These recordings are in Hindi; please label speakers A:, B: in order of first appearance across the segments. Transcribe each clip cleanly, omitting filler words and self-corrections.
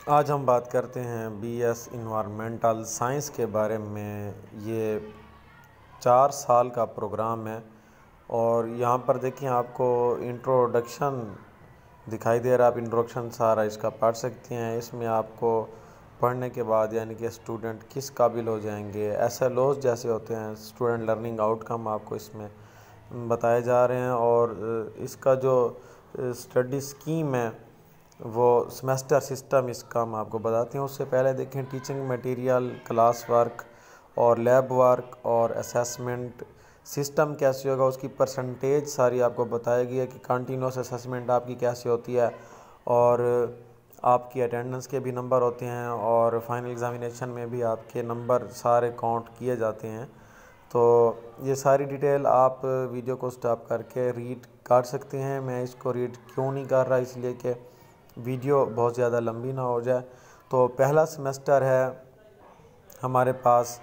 A: आज हम बात करते हैं बीएस इन्वायरमेंटल साइंस के बारे में। ये 4 साल का प्रोग्राम है और यहाँ पर देखिए आपको इंट्रोडक्शन दिखाई दे रहा है। आप इंट्रोडक्शन सारा इसका पढ़ सकते हैं। इसमें आपको पढ़ने के बाद यानी कि स्टूडेंट किस काबिल हो जाएंगे, एसएलओज जैसे होते हैं, स्टूडेंट लर्निंग आउटकम आपको इसमें बताए जा रहे हैं। और इसका जो स्टडी स्कीम है वो सेमेस्टर सिस्टम इसका हम आपको बताते हैं। उससे पहले देखें टीचिंग मटेरियल, क्लास वर्क और लैब वर्क और असेसमेंट सिस्टम कैसे होगा, उसकी परसेंटेज सारी आपको बताएगी है कि कंटिन्यूस असेसमेंट आपकी कैसे होती है और आपकी अटेंडेंस के भी नंबर होते हैं और फाइनल एग्जामिनेशन में भी आपके नंबर सारे काउंट किए जाते हैं। तो ये सारी डिटेल आप वीडियो को स्टॉप करके रीड कर सकते हैं। मैं इसको रीड क्यों नहीं कर रहा, इसलिए कि वीडियो बहुत ज़्यादा लंबी ना हो जाए। तो पहला सेमेस्टर है हमारे पास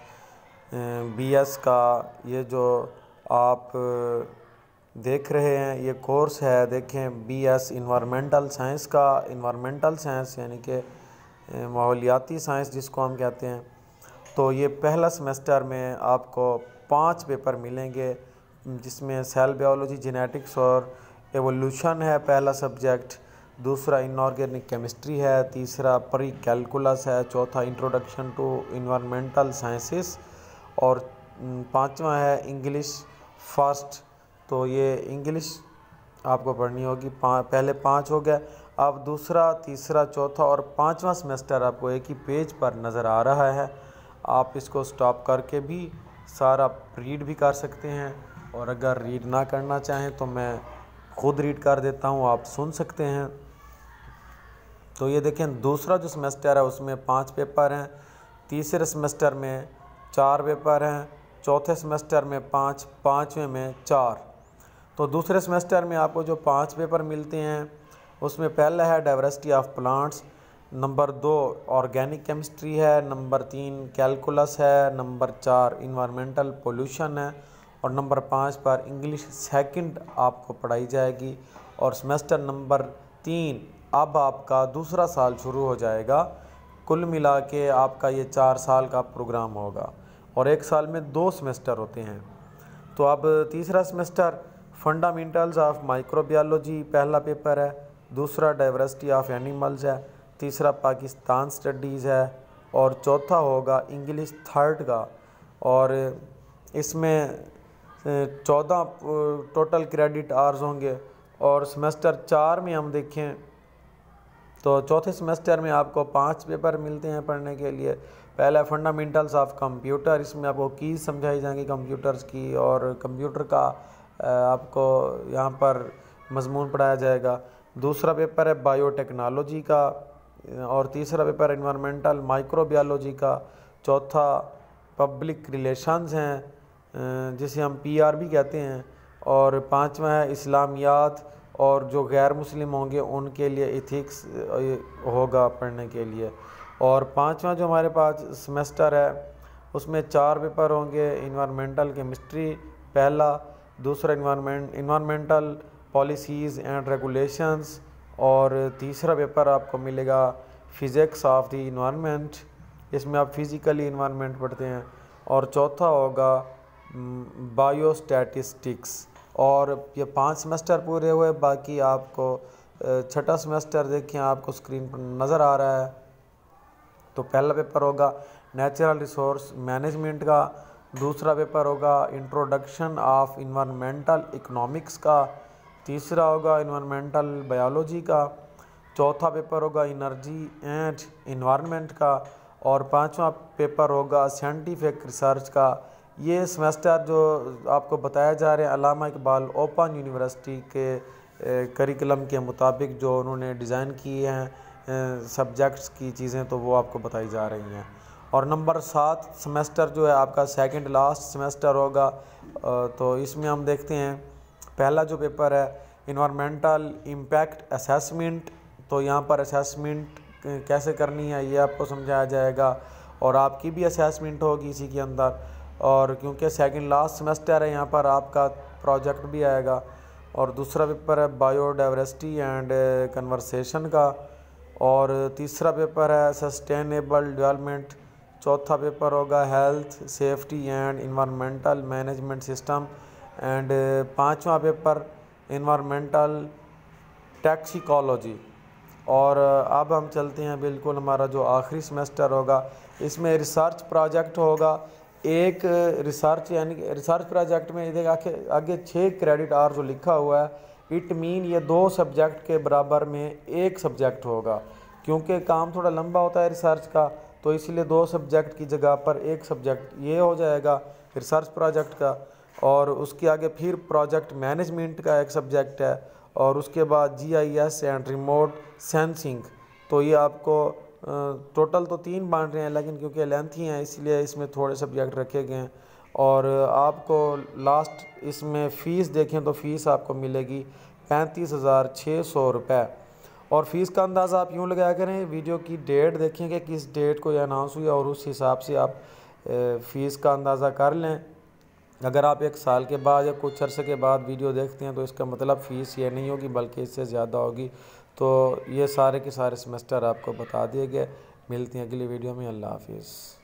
A: बीएस का। ये जो आप देख रहे हैं ये कोर्स है, देखें बीएस इन्वायरमेंटल साइंस का। इन्वायरमेंटल साइंस यानी कि माहौलियाती साइंस जिसको हम कहते हैं। तो ये पहला सेमेस्टर में आपको 5 पेपर मिलेंगे, जिसमें सेल बायोलॉजी, जेनेटिक्स और एवोल्यूशन है पहला सब्जेक्ट। दूसरा इनऑर्गेनिक केमिस्ट्री है। तीसरा प्री कैलकुलस है। चौथा इंट्रोडक्शन टू इन्वायरमेंटल साइंसेस और पांचवा है इंग्लिश फर्स्ट। तो ये इंग्लिश आपको पढ़नी होगी। पहले 5 हो गया। अब दूसरा, तीसरा, चौथा और 5वां सेमेस्टर आपको एक ही पेज पर नज़र आ रहा है। आप इसको स्टॉप करके भी सारा रीड भी कर सकते हैं और अगर रीड ना करना चाहें तो मैं खुद रीड कर देता हूँ, आप सुन सकते हैं। तो ये देखें दूसरा जो सेमेस्टर है उसमें 5 पेपर हैं। तीसरे सेमेस्टर में 4 पेपर हैं। चौथे सेमेस्टर में 5, पाँचवें में 4। तो दूसरे सेमेस्टर में आपको जो 5 पेपर मिलते हैं उसमें पहला है diversity of plants, number 2 organic chemistry है, नंबर 3 कैलकुलस है, नंबर 4 इन्वायरमेंटल पोल्यूशन है और नंबर 5 पर इंग्लिश सेकंड आपको पढ़ाई जाएगी। और सेमेस्टर नंबर 3 अब आपका दूसरा साल शुरू हो जाएगा। कुल मिला के आपका ये 4 साल का प्रोग्राम होगा और एक साल में 2 सेमेस्टर होते हैं। तो अब तीसरा सेमेस्टर फंडामेंटल्स ऑफ माइक्रोबायोलॉजी पहला पेपर है। दूसरा डाइवर्सिटी ऑफ एनिमल्स है। तीसरा पाकिस्तान स्टडीज़ है और चौथा होगा इंग्लिश थर्ड का। और इसमें 14 टोटल क्रेडिट आवर्स होंगे। और सेमेस्टर 4 में हम देखें तो चौथे सेमेस्टर में आपको 5 पेपर मिलते हैं पढ़ने के लिए। पहला फंडामेंटल्स ऑफ कंप्यूटर, इसमें आपको कीज़ समझाई जाएंगी कंप्यूटर्स की और कंप्यूटर का आपको यहाँ पर मजमून पढ़ाया जाएगा। दूसरा पेपर है बायोटेक्नोलॉजी का और तीसरा पेपर इन्वायरमेंटल माइक्रोबायोलॉजी का। चौथा पब्लिक रिलेशंस हैं जिसे हम पीआर भी कहते हैं। और पांचवा है इस्लामियात और जो गैर मुस्लिम होंगे उनके लिए इथिक्स होगा पढ़ने के लिए। और पांचवा जो हमारे पास सेमेस्टर है उसमें 4 पेपर होंगे। इन्वायरमेंटल केमिस्ट्री पहला, दूसरा इन्वायरमेंटल पॉलिसीज़ एंड रेगुलेशंस और तीसरा पेपर आपको मिलेगा फिज़िक्स ऑफ द इन्वायरमेंट, इसमें आप फिज़िकली इन्वायरमेंट पढ़ते हैं। और चौथा होगा बायोस्टैटिस्टिक्स। और ये 5 सेमेस्टर पूरे हुए। बाकी आपको छठा सेमेस्टर देखें आपको स्क्रीन पर नज़र आ रहा है। तो पहला पेपर होगा नेचुरल रिसोर्स मैनेजमेंट का। दूसरा पेपर होगा इंट्रोडक्शन ऑफ इन्वायरमेंटल इकोनॉमिक्स का। तीसरा होगा इन्वायरमेंटल बायोलॉजी का। चौथा पेपर होगा एनर्जी एंड इन्वायरमेंट का। और 5वां पेपर होगा साइंटिफिक रिसर्च का। ये सेमेस्टर जो आपको बताया जा रहे हैं अल्लामा इकबाल ओपन यूनिवर्सिटी के करिकुलम के मुताबिक जो उन्होंने डिज़ाइन किए हैं सब्जेक्ट्स की चीज़ें, तो वो आपको बताई जा रही हैं। और नंबर 7 सेमेस्टर जो है आपका सेकंड लास्ट सेमेस्टर होगा। तो इसमें हम देखते हैं पहला जो पेपर है इन्वायरमेंटल इम्पैक्ट असेसमेंट। तो यहाँ पर असेसमेंट कैसे करनी है ये आपको समझाया जाएगा और आपकी भी असेसमेंट होगी इसी के अंदर। और क्योंकि सेकंड लास्ट सेमेस्टर है यहाँ पर आपका प्रोजेक्ट भी आएगा। और दूसरा पेपर है बायोडाइवर्सिटी एंड कन्वर्सेशन का। और तीसरा पेपर है सस्टेनेबल डेवलपमेंट, चौथा पेपर होगा health safety and environmental management system, and पांचवा पेपर इन्वायरमेंटल टैक्सिकोलॉजी। और अब हम चलते हैं बिल्कुल हमारा जो आखिरी सेमेस्टर होगा, इसमें रिसर्च प्रोजेक्ट होगा। एक रिसर्च यानी कि रिसर्च प्रोजेक्ट में देखिए आगे 6 क्रेडिट आवर जो लिखा हुआ है, इट मीन ये 2 सब्जेक्ट के बराबर में एक सब्जेक्ट होगा, क्योंकि काम थोड़ा लंबा होता है रिसर्च का, तो इसलिए 2 सब्जेक्ट की जगह पर एक सब्जेक्ट ये हो जाएगा रिसर्च प्रोजेक्ट का। और उसके आगे फिर प्रोजेक्ट मैनेजमेंट का एक सब्जेक्ट है, और उसके बाद GIS एंड रिमोट सेंसिंग। तो ये आपको टोटल तो 3 बन रहे हैं, लेकिन क्योंकि लेंथी हैं इसलिए इसमें थोड़े सब्जेक्ट रखे गए हैं। और आपको लास्ट इसमें फ़ीस देखें तो फ़ीस आपको मिलेगी 35,600 रुपये। और फ़ीस का अंदाज़ा आप यूँ लगाया करें, वीडियो की डेट देखें कि किस डेट को ये अनाउंस हुई और उस हिसाब से आप फ़ीस का अंदाज़ा कर लें। अगर आप 1 साल के बाद या कुछ अरसे के बाद वीडियो देखते हैं तो इसका मतलब फ़ीस ये नहीं होगी बल्कि इससे ज़्यादा होगी। तो ये सारे के सारे सेमेस्टर आपको बता दिए गए। मिलते हैं अगली वीडियो में। अल्लाह हाफिज़।